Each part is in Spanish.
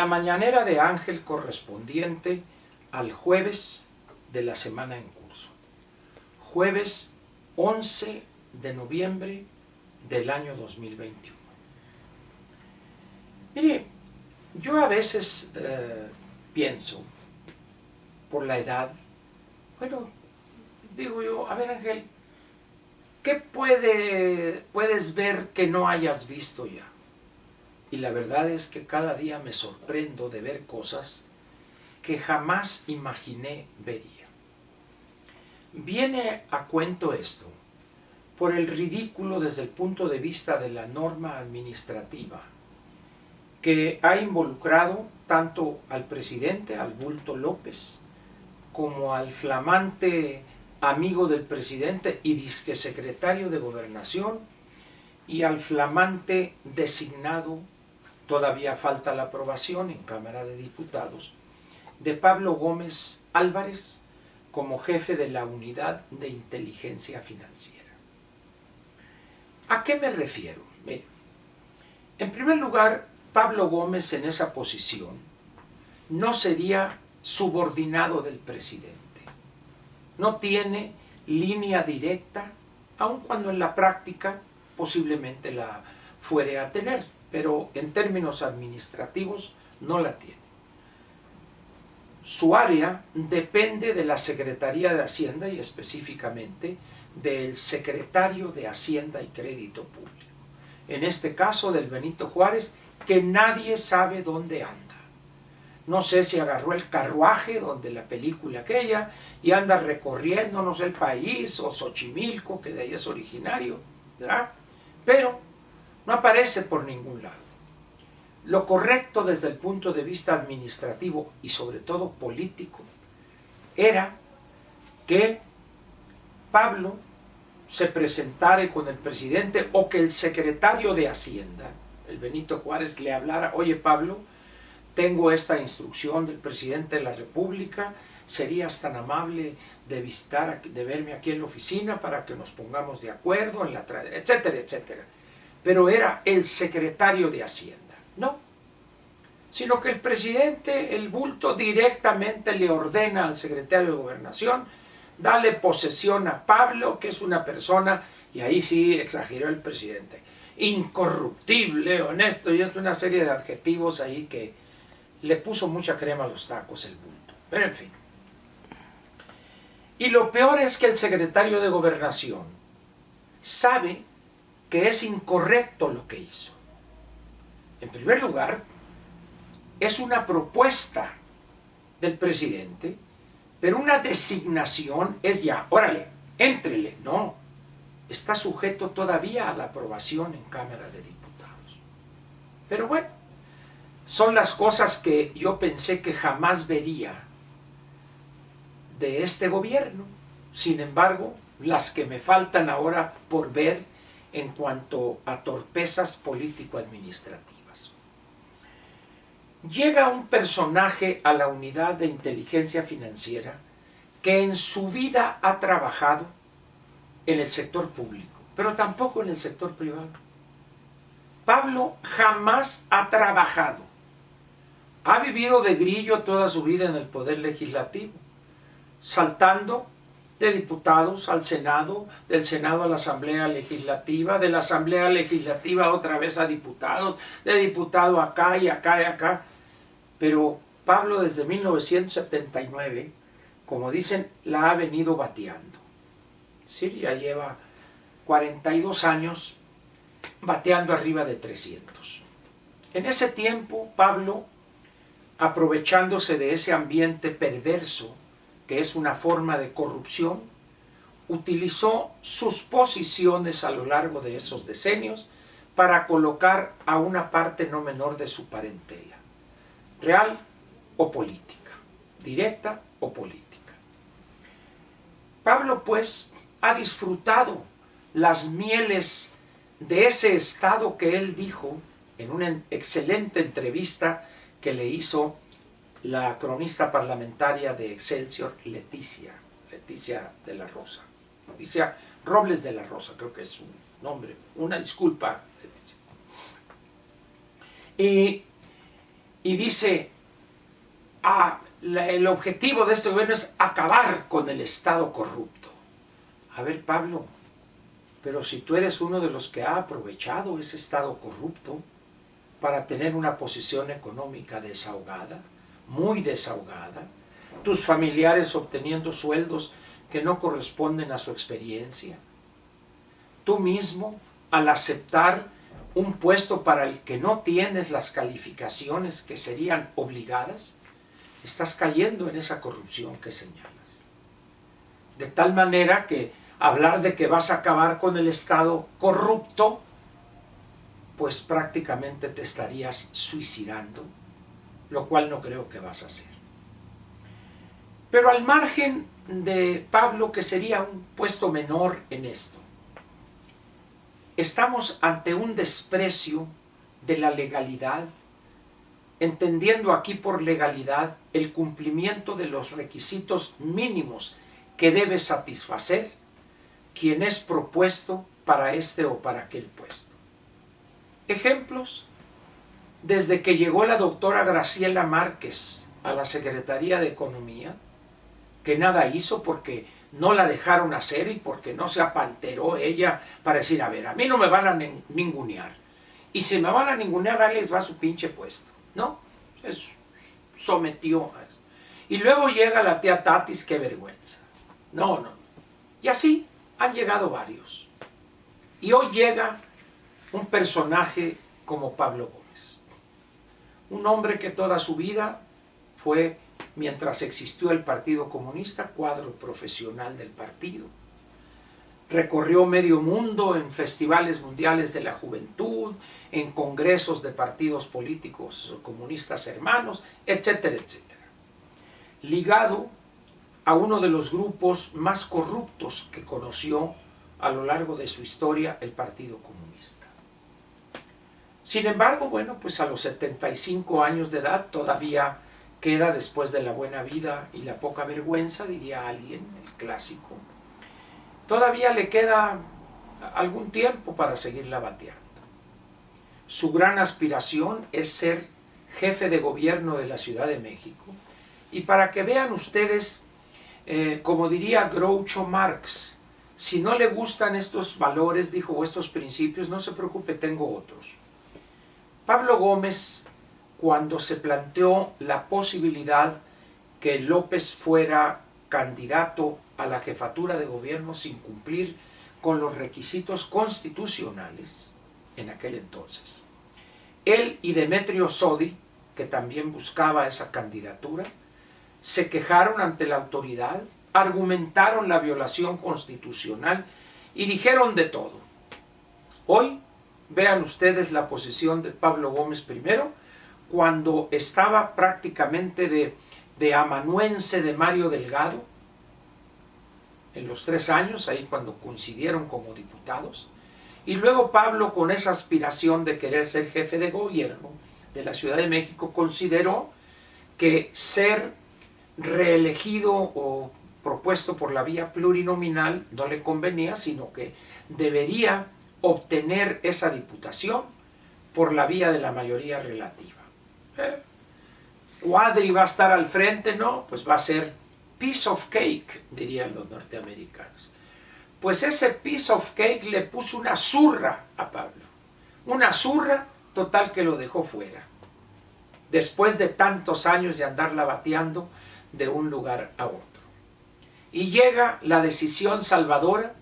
mañanera de Ángel correspondiente al jueves de la semana en curso. Jueves 11 de noviembre del año 2021. Mire, yo a veces pienso, por la edad, bueno, digo yo, a ver Ángel, ¿qué puedes ver que no hayas visto ya? Y la verdad es que cada día me sorprendo de ver cosas que jamás imaginé vería. Viene a cuento esto por el ridículo desde el punto de vista de la norma administrativa que ha involucrado tanto al presidente, al Bulto López, como al flamante amigo del presidente y disque secretario de Gobernación, y al flamante designado, todavía falta la aprobación en Cámara de Diputados, de Pablo Gómez Álvarez como jefe de la Unidad de Inteligencia Financiera. ¿A qué me refiero? Mira, en primer lugar, Pablo Gómez en esa posición no sería subordinado del presidente. No tiene línea directa, aun cuando en la práctica posiblemente la fuere a tener, pero en términos administrativos no la tiene. Su área depende de la Secretaría de Hacienda y específicamente del Secretario de Hacienda y Crédito Público. En este caso del Benito Juárez, que nadie sabe dónde anda. No sé si agarró el carruaje donde la película aquella y anda recorriendo, no sé, el país o Xochimilco, que de ahí es originario, ¿verdad? Pero no aparece por ningún lado. Lo correcto desde el punto de vista administrativo y sobre todo político era que Pablo se presentara con el presidente o que el secretario de Hacienda, el Benito Juárez, le hablara: oye Pablo, tengo esta instrucción del presidente de la República, serías tan amable de visitar, de verme aquí en la oficina para que nos pongamos de acuerdo, en la etcétera, etcétera. Pero era el secretario de Hacienda, no, sino que el presidente, el Bulto, directamente le ordena al secretario de Gobernación: dale posesión a Pablo, que es una persona, y ahí sí exageró el presidente, incorruptible, honesto, y esto, una serie de adjetivos ahí que le puso mucha crema a los tacos el Bulto. Pero en fin. Y lo peor es que el secretario de Gobernación sabe que es incorrecto lo que hizo. En primer lugar, es una propuesta del presidente, pero una designación es ya, órale, éntrele. No, está sujeto todavía a la aprobación en Cámara de Diputados. Pero bueno, son las cosas que yo pensé que jamás vería de este gobierno. Sin embargo, las que me faltan ahora por ver en cuanto a torpezas político-administrativas. Llega un personaje a la Unidad de Inteligencia Financiera que en su vida ha trabajado en el sector público, pero tampoco en el sector privado. Pablo jamás ha trabajado. Ha vivido de grillo toda su vida en el Poder Legislativo, saltando de diputados al Senado, del Senado a la Asamblea Legislativa, de la Asamblea Legislativa otra vez a diputados, de diputado acá y acá y acá. Pero Pablo desde 1979, como dicen, la ha venido bateando. Sí, ya lleva 42 años bateando arriba de 300. En ese tiempo, Pablo, aprovechándose de ese ambiente perverso, que es una forma de corrupción, utilizó sus posiciones a lo largo de esos decenios para colocar a una parte no menor de su parentela, real o política, directa o política. Pablo, pues, ha disfrutado las mieles de ese estado que él dijo en una excelente entrevista que le hizo la cronista parlamentaria de Excelsior, Leticia de la Rosa, Leticia Robles de la Rosa, creo que es su nombre, una disculpa, Leticia. Y y dice, el objetivo de este gobierno es acabar con el Estado corrupto. A ver, Pablo, pero si tú eres uno de los que ha aprovechado ese Estado corrupto para tener una posición económica desahogada, muy desahogada, tus familiares obteniendo sueldos que no corresponden a su experiencia, tú mismo al aceptar un puesto para el que no tienes las calificaciones que serían obligadas, estás cayendo en esa corrupción que señalas. De tal manera que hablar de que vas a acabar con el Estado corrupto, pues prácticamente te estarías suicidando, lo cual no creo que vas a hacer. Pero al margen de Pablo, que sería un puesto menor en esto, estamos ante un desprecio de la legalidad, entendiendo aquí por legalidad el cumplimiento de los requisitos mínimos que debe satisfacer quien es propuesto para este o para aquel puesto. Ejemplos: desde que llegó la doctora Graciela Márquez a la Secretaría de Economía, que nada hizo porque no la dejaron hacer y porque no se apanteró ella para decir, a ver, a mí no me van a ningunear, y si me van a ningunear, ahí les va su pinche puesto, ¿no? Se sometió a eso. Y luego llega la tía Tatis, qué vergüenza. No. Y así han llegado varios. Y hoy llega un personaje como Pablo Gómez, un hombre que toda su vida fue, mientras existió el Partido Comunista, cuadro profesional del partido. Recorrió medio mundo en festivales mundiales de la juventud, en congresos de partidos políticos comunistas hermanos, etcétera, etcétera. Ligado a uno de los grupos más corruptos que conoció a lo largo de su historia el Partido Comunista. Sin embargo, bueno, pues a los 75 años de edad todavía queda, después de la buena vida y la poca vergüenza, diría alguien, el clásico, todavía le queda algún tiempo para seguirla bateando. Su gran aspiración es ser jefe de gobierno de la Ciudad de México. Y para que vean ustedes, como diría Groucho Marx, si no le gustan estos valores, dijo, o estos principios, no se preocupe, tengo otros. Pablo Gómez, cuando se planteó la posibilidad que López fuera candidato a la jefatura de gobierno sin cumplir con los requisitos constitucionales en aquel entonces, él y Demetrio Sodi, que también buscaba esa candidatura, se quejaron ante la autoridad, argumentaron la violación constitucional y dijeron de todo. Hoy vean ustedes la posición de Pablo Gómez primero, cuando estaba prácticamente de amanuense de Mario Delgado, en los 3 años, ahí cuando coincidieron como diputados, y luego Pablo, con esa aspiración de querer ser jefe de gobierno de la Ciudad de México, consideró que ser reelegido o propuesto por la vía plurinominal no le convenía, sino que debería obtener esa diputación por la vía de la mayoría relativa. Cuadri va a estar al frente, ¿no? Pues va a ser piece of cake, dirían los norteamericanos. Pues ese piece of cake le puso una zurra a Pablo. Una zurra total que lo dejó fuera. Después de tantos años de andarla bateando de un lugar a otro. Y llega la decisión salvadora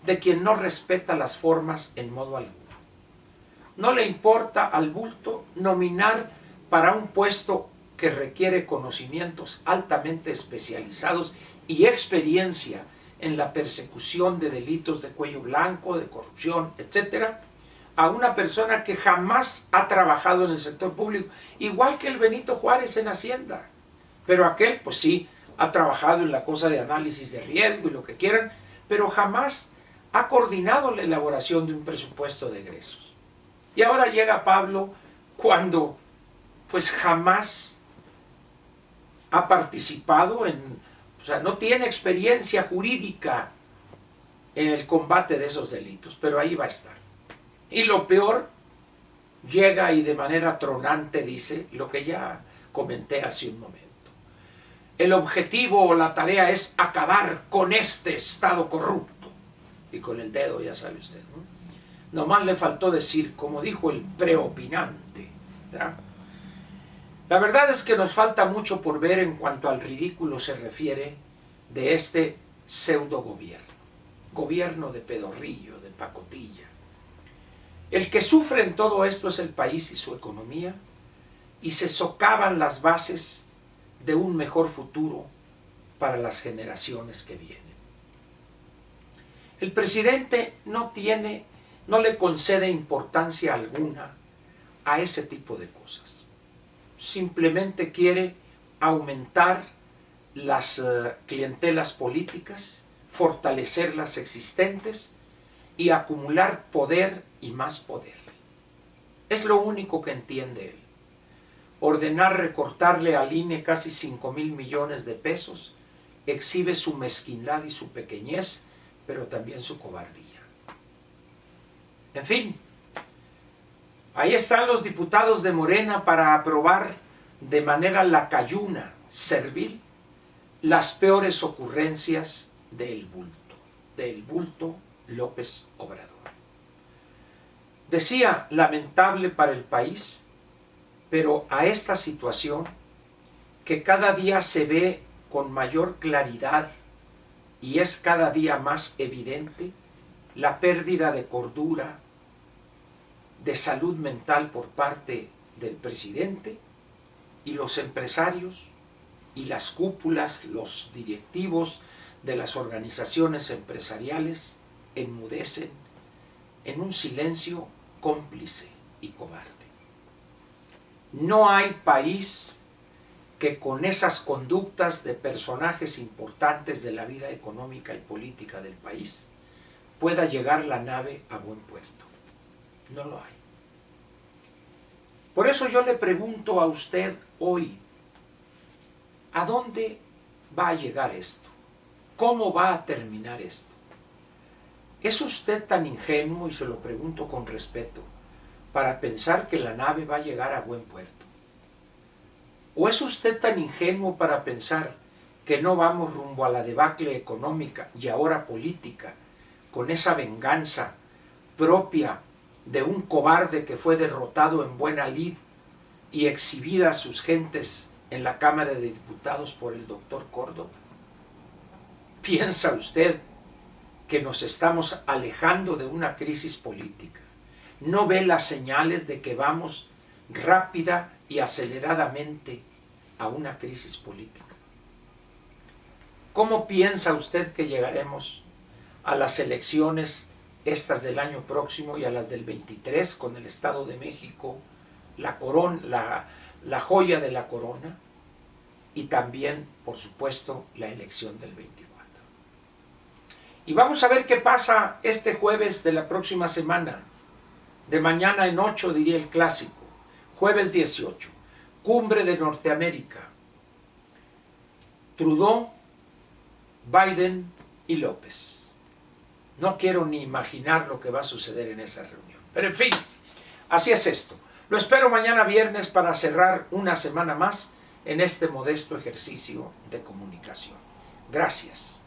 de quien no respeta las formas en modo alguno. No le importa al bulto nominar para un puesto que requiere conocimientos altamente especializados y experiencia en la persecución de delitos de cuello blanco, de corrupción, etc., a una persona que jamás ha trabajado en el sector público, igual que el Benito Juárez en Hacienda. Pero aquel, pues sí, ha trabajado en la cosa de análisis de riesgo y lo que quieran, pero jamás ha coordinado la elaboración de un presupuesto de egresos. Y ahora llega Pablo cuando pues jamás ha participado o sea, no tiene experiencia jurídica en el combate de esos delitos, pero ahí va a estar. Y lo peor llega y de manera tronante dice lo que ya comenté hace un momento. El objetivo o la tarea es acabar con este Estado corrupto. Y con el dedo, ya sabe usted, ¿no? Nomás le faltó decir, como dijo el preopinante, ¿verdad? La verdad es que nos falta mucho por ver en cuanto al ridículo se refiere de este pseudo gobierno. Gobierno de pedorrillo, de pacotilla. El que sufre en todo esto es el país y su economía, y se socavan las bases de un mejor futuro para las generaciones que vienen. El presidente no le concede importancia alguna a ese tipo de cosas. Simplemente quiere aumentar las clientelas políticas, fortalecer las existentes y acumular poder y más poder. Es lo único que entiende él. Ordenar recortarle al INE casi 5,000 millones de pesos exhibe su mezquindad y su pequeñez, pero también su cobardía. En fin, ahí están los diputados de Morena para aprobar de manera lacayuna, servil, las peores ocurrencias del bulto López Obrador. Decía, lamentable para el país, pero a esta situación que cada día se ve con mayor claridad y es cada día más evidente la pérdida de cordura, de salud mental por parte del presidente, y los empresarios y las cúpulas, los directivos de las organizaciones empresariales enmudecen en un silencio cómplice y cobarde. No hay país que con esas conductas de personajes importantes de la vida económica y política del país pueda llegar la nave a buen puerto. No lo hay. Por eso yo le pregunto a usted hoy, ¿a dónde va a llegar esto? ¿Cómo va a terminar esto? ¿Es usted tan ingenuo, y se lo pregunto con respeto, para pensar que la nave va a llegar a buen puerto? ¿O es usted tan ingenuo para pensar que no vamos rumbo a la debacle económica y ahora política, con esa venganza propia de un cobarde que fue derrotado en buena lid y exhibida a sus gentes en la Cámara de Diputados por el doctor Córdoba? ¿Piensa usted que nos estamos alejando de una crisis política? ¿No ve las señales de que vamos rápida y aceleradamente a una crisis política? ¿Cómo piensa usted que llegaremos a las elecciones estas del año próximo y a las del 23 con el Estado de México, la joya de la corona, y también, por supuesto, la elección del 24? Y vamos a ver qué pasa este jueves de la próxima semana. De mañana en 8, diría el clásico. Jueves 18, Cumbre de Norteamérica. Trudeau, Biden y López. No quiero ni imaginar lo que va a suceder en esa reunión. Pero en fin, así es esto. Lo espero mañana viernes para cerrar una semana más en este modesto ejercicio de comunicación. Gracias.